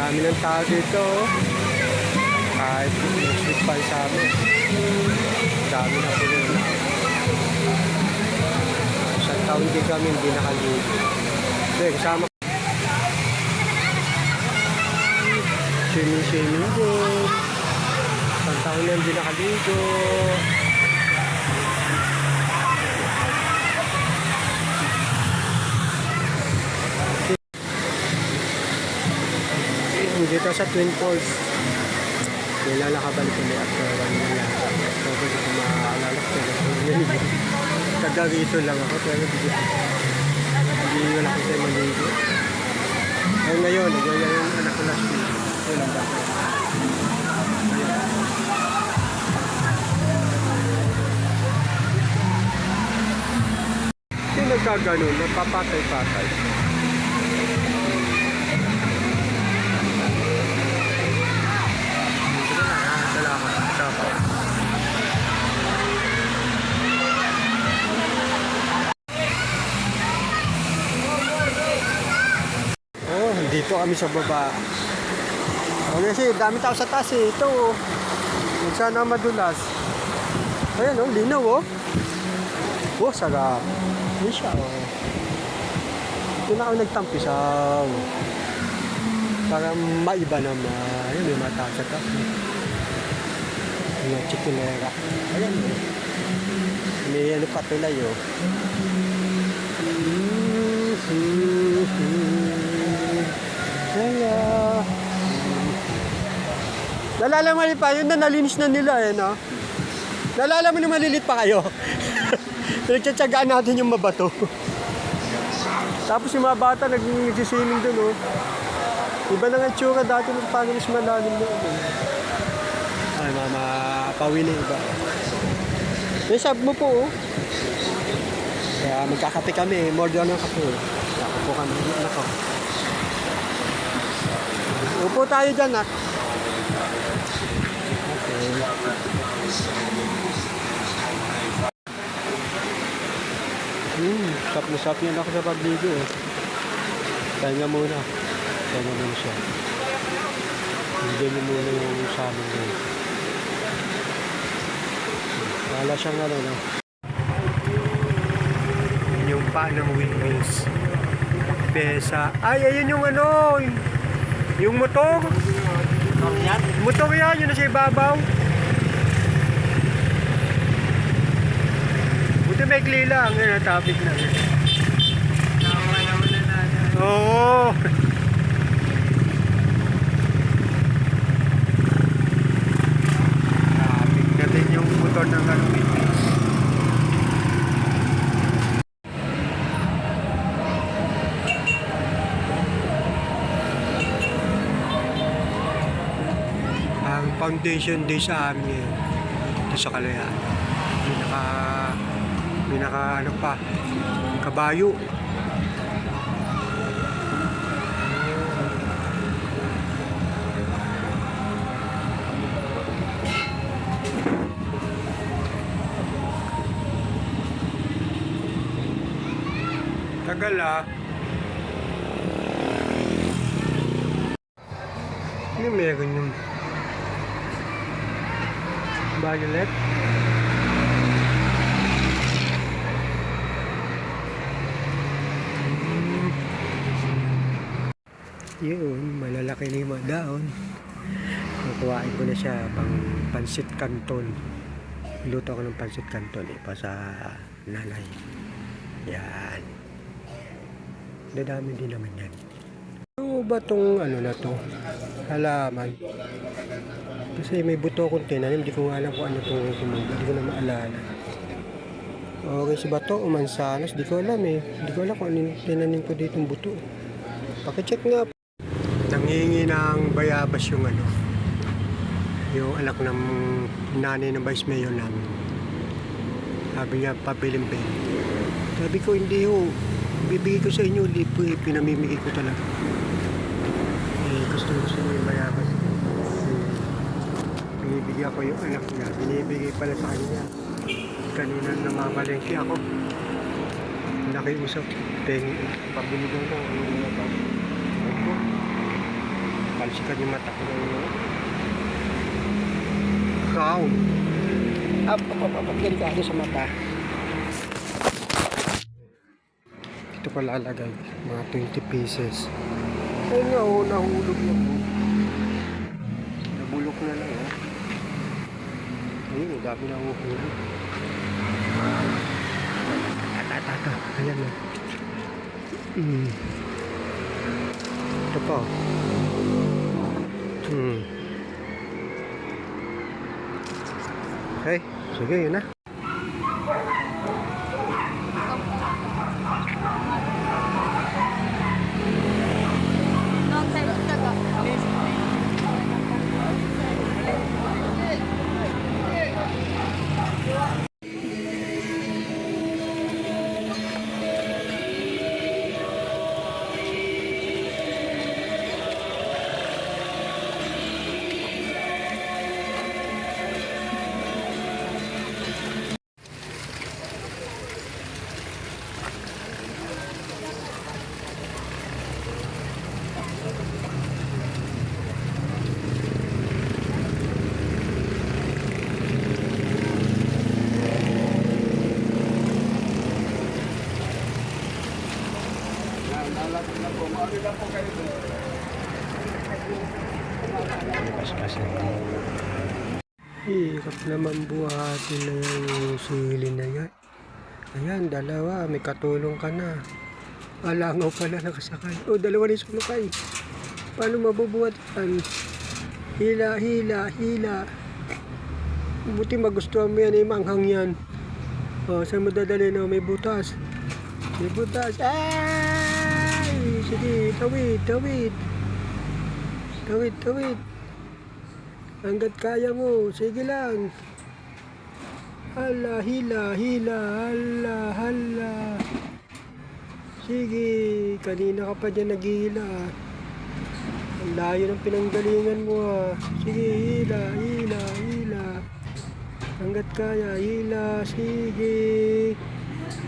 Dami ng tao dito. Kahit next week pa sa amin. Dami na po rin. Isang taon din kami hindi nakaligo. Hindi, kasama. Swimming din. Isang taon na hindi nakaligo. Dito sa Twin Falls. Kailan nakabalik kami after 1 year. So, hindi ko maaalala ko. Kagawito lang ako. Pero hindi wala ko tayo maligo. Ay ngayon, nagyaya yung anak ko last week. Yun ang bata. Hindi nagkaganon, napapatay-patay. Dito kami sa baba. Kasi dami tao sa taas eh. Ito oh. Huwag sana madulas. Ayan oh, linaw oh. Oh, sarap. Hindi siya oh. Ito na ako nagtampisaw. Para maiba naman. Ayan, may mata sa taas. May chikinera. Ayan oh. May ano patulay oh. Hello. Nalala mo pa, yun na nalinis na nila eh, no? Nalala mo na malilit pa kayo? Pinagtsatsagaan natin yung mabato. Tapos yung mga bata nagsiswimming dun, oh. Iba na nga tsura dati, paano mas malalim doon. Ay, mama, pawi na iba. Yung sab mo po, oh. Kaya magkakape kami, more doon ng kape. Ako po kami, nako. Upo tayo dyan, nak. Okay. Sap na sap yan ako sa pagligo. Pahinga muna. Pahinga muna siya. Hindi mo muna yung sabi doon. Wala siyang ano, no? Yung pa ng windmills. Pesa. Ay, ayun yung ano, yung motor. Motor yan, yun na sa ibabaw. Buti may kli lang, yun ang topic na yun. Oo. Topic na din yung motor ng windmills. Foundation day sa amin ngayon dito sa Kalayaan. May naka ano pa, kabayo. Tagal ah. Ano meron yung violet? Yun, malalaki na yung mga daon. Kukuhain ko na siya pang pansit canton. Luto ko ng pansit canton pa sa nanay. Yan. Dadami din naman yan. Ano ba itong ano na to? Halaman. Kasi may buto akong tinanim, hindi ko alam kung ano itong tumubo, hindi ko na maalala. Okay, si bato o mansanas, hindi ko alam eh. Hindi ko alam kung ano tinanim ko dito yung buto. Pakicheck nga. Nangingi ng bayabas yung ano, yung anak ng nanay ng vice mayor namin. Sabi niya, pabilimpin. Sabi ko, hindi ho. Bibigay ko sa inyo, hindi po eh, pinamimigay ko talaga. Eh, gusto niyo yung bayabas. Binibigyan ko yung anak niya. Binibigay pala sa kanya. Kanina namamalengke ako. Nakiusap. Pabinigan ko. Ano na ba? Ito. Pansit Balikan yung mata ko ng crown. Up. Delikado sa mata. Ito ko lalagay. Mga 20 pieces. Ayun nga, nahulog na po. Nabulok na lang, Ayun, dami na uhulog. Tata. Ayan, Ito pa, Okay, sige, yun na. Hirap naman buhatin na yung sili na yan. Ayan, dalawa. May katulong ka na. Alangaw pala nakasakay. O, dalawa rin sumakay. Paano mabubuhat yan? Hila. Buti magustuhan mo yan, manghang yan. O, saan mo dadali na? May butas. Ay! Sige, tawid. Hanggat kaya mo, sige lang. Hala. Sige, kanina ka pa dyan naghihila. Ang layo ng pinanggalingan mo Sige, hila. Hanggat kaya, hila, sige.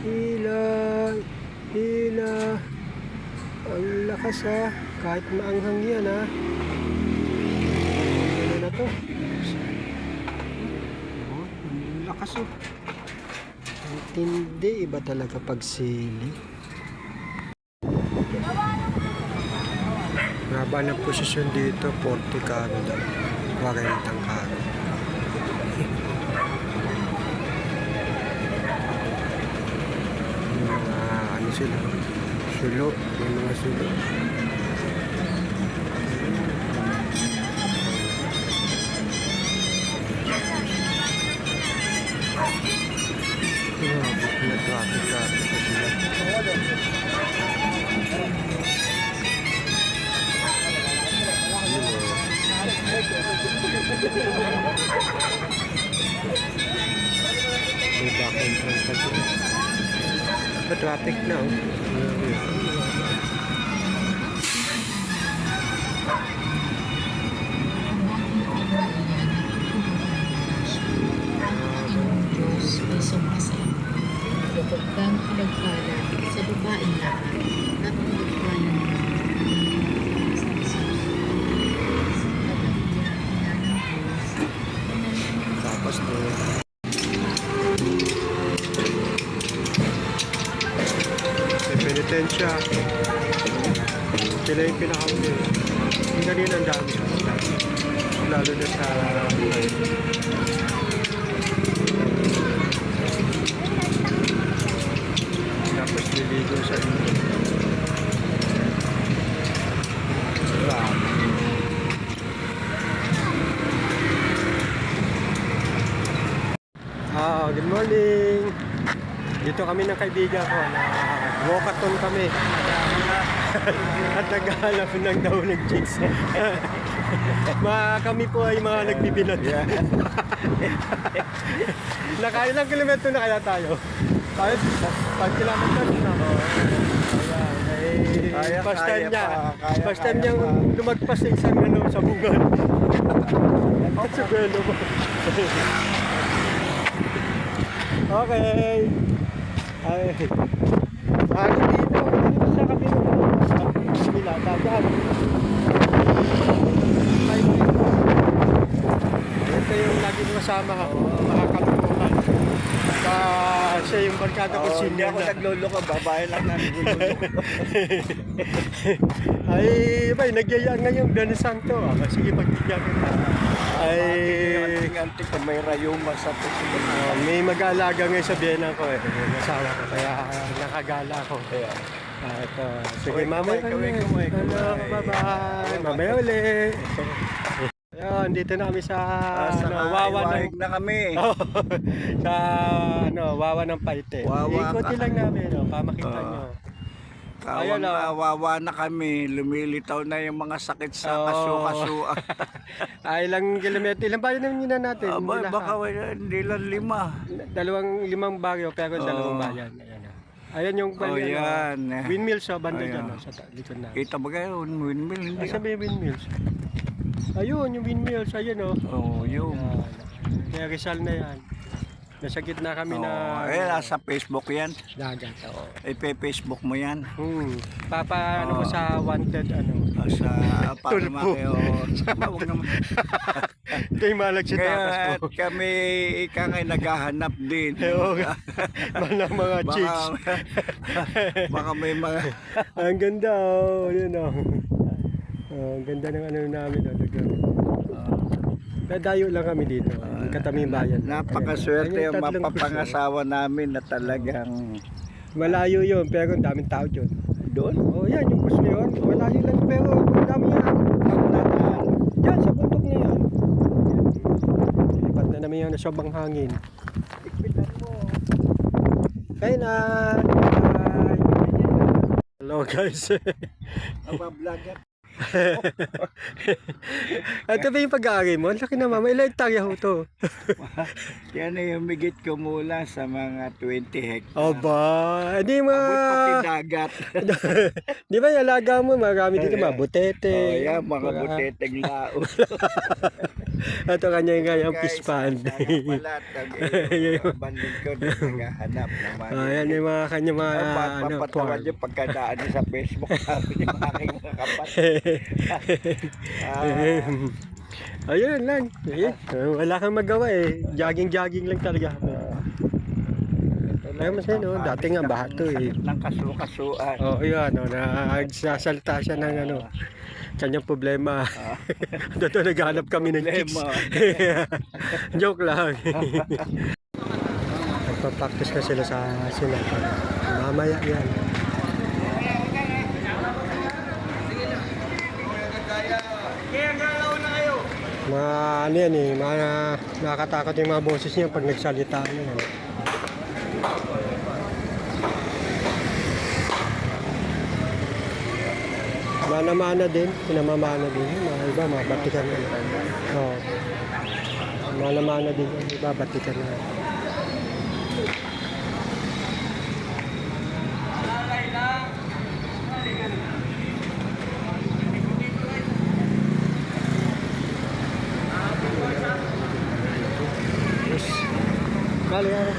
Hila. Ang lakas kahit maanghang yan Ano na to? Ang lakas Ang tindi, iba talaga pag sili. Haba ng posisyon dito, 40 kano daw. 40 kano. Ano sila? Sulo. May mga sulo. Traffic pa sila. May back entrance pa sila. Traffic na Kapag kang pinagpala sa babaeng lahat, napagpala tapos may penitensya. Sila yung pinakahuli. Yung kanina ang dami lalo na sa tapos liligo sa inyo. Good morning. Dito kami ng kaibigan ko na walkathon kami. At naghahanap ng daw ng chicks. Kami po ay mga nagbibinat. Nakailang kilometro na kaya tayo? 5 kilometers na. First time niya lumagpas sa isang sa bungan. At sa belo mo. Okay. Ay. Dito sa kabila. Dagat. kasama ka, makakalimutan. Siya yung barkada ko, Hindi senior ako na. nagluloko, babae lang na nagluloko. Ay, bay, nagyayaan ngayon, Biyernes Santo. Sige, pagbigyan kita. Ay, Anting-anting ko may rayuma sa puso. may mag-aalaga ngayon sa Vienna ko eh. Yung asawa ko, kaya nakagala ko. Kaya, Ito. Sige, Uy, mamaya kamay, na. kamay. Bye-bye. Mamaya ulit. Ayun, dito na kami sa, Wawa ng... Iwahig na kami. sa Wawa ng Paite. Wawa Ikuti ka. lang namin, pamakita nyo. Ayun, Kawawa na kami. Lumilitaw na yung mga sakit sa kasu-kasua. Ay, ilang kilometro, ilang bayan naman yun na natin. Aba, Hindi baka lahat. hindi lang 5. Limang bagyo, pero dalawang Oo. bayan. Ayan yung Oh, yan. windmill sa banda Ayan. dyan, sa likod na. Kita ba kayo? Windmill, hindi. Asa ba yung windmills? Ayun, yung windmills, ayun o. Yung. Kaya Rizal na yan. Nasa gitna kami na Nasa Facebook yan. dagat. Facebook mo yan. Ano mo sa wanted, Sa para Tulpo. kayo. Wag naman. Ito yung malag si tapas Kaya po. kami ikangay naghahanap din. Manang mga chicks. Baka may mga Ang ganda yun ang ganda ng namin Kaya dayo lang kami dito. Kataming bayan. napakaswerte Ayan, yung tatlong mapapangasawa namin na talagang Malayo yun, pero ang daming tao dyan. doon. Yan, yung bus na yun. Malayo lang, pero ang dami yan. Diyan, sa bundok na yan. Lipat na namin yan na sobrang hangin. Ikpitan mo. Kaya na. Hello guys. Vlogger. Ito ba yung pag-aari mo? Ang laki naman. May ilang hektarya ho to. Yan ay humigit kumula sa mga 20 hectares. Aba, hindi Abot pati ma... dagat. Di ba yung alaga mo? Marami dito mga butete. Yan, mga buteteng lao. Ito kanyang fish pond. Sana pala, banding ko na naghahanap naman. Yan yung mga kanya mga Papatawan farm. yung pagkadaan niyo sa Facebook sabi yung aking mga kapatid. Ayun lang. Wala kang magawa eh. Jogging lang talaga. Ay, masaya no. Dati nga baha to eh. Sakit ng kasu-kasuan. Yan. Nagsasalta siya ng kanyang problema. Dito naghanap kami ng chicks. Joke lang. Nagpa-practice na sila sa sinapa. Mamaya yan. Mga yan eh, nakakatakot yung mga boses niya pag nagsalita yan. Mana-mana din, pinamamana din. Mga iba, mga batikan na. Mana-mana din, iba batikan na. Kali ako.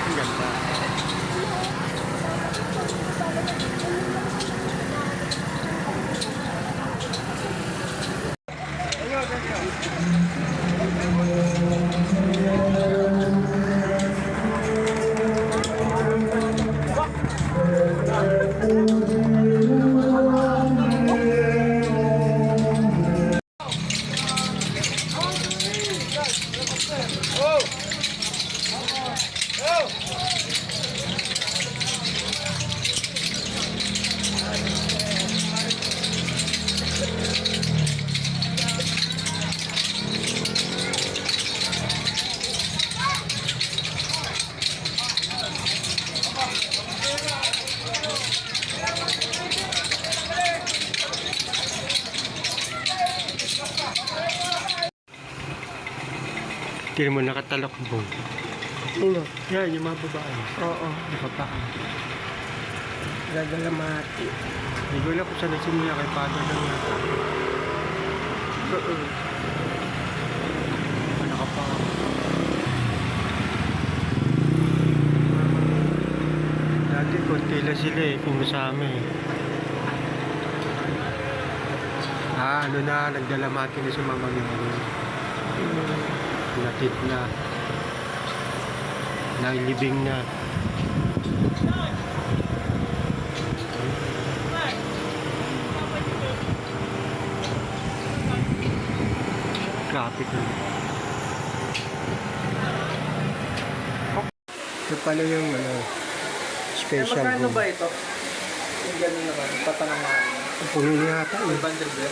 Ang ganda. Hindi mo nakatalakbong. Ano? Yan, yung mga babae. Oo, nakapaan. Gagalamati. Hindi ko lang kung saan na sinuya kay Father lang yata. Nakapaan. konti lang sila eh, kumusama eh. Ano na, nagdalamati na sa mga mga natit na. Nailibing na. Traffic na. Ito pala yung special Magkano room. ba ito? Yung gano'n naman, patangamaan. Ang puno niya ata eh. 500 ba?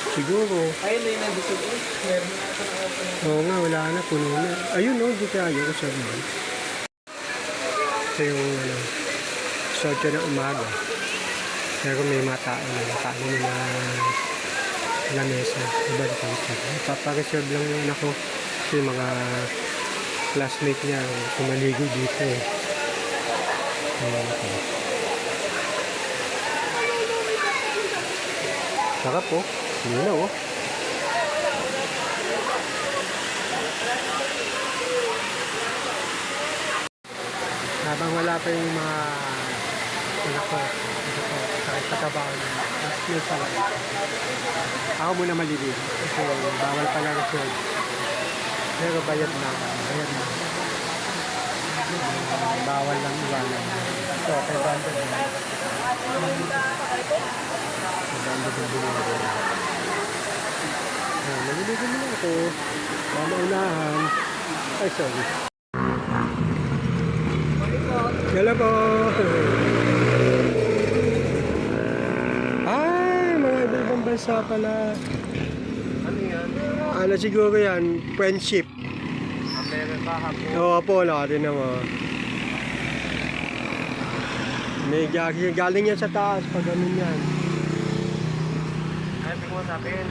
Siguro. Ayun na yung nandito eh. Meron na ito na open. Oo nga, wala na, puno na. Ayun o, di tayo ko sabi. Ito yung sotyo na umaga. Pero may mata, nakaano na lamesa. Iba na kanta. Papareserve lang yun ako. Kasi yung mga classmate niya, kumaligo dito eh. Sarap po. Hindi na oh. Habang wala pa yung mga anak ko, sakit katabaho na yung sarap. Ako muna malibig kasi bawal pala na siya. Pero bayad na. Bawal lang iwanan. Ito, 500 na. 500 yung binigay. Maliligo muna ako. Mamaunahan. Ay, sorry. Hello po. Ay, mga ibang bansa pala. Ano yan? Ano siguro yan? Friendship. Amerika, Hapon. Oo po, natin naman. May galing yan sa taas pag ganun yan. Ayaw mo sabihin.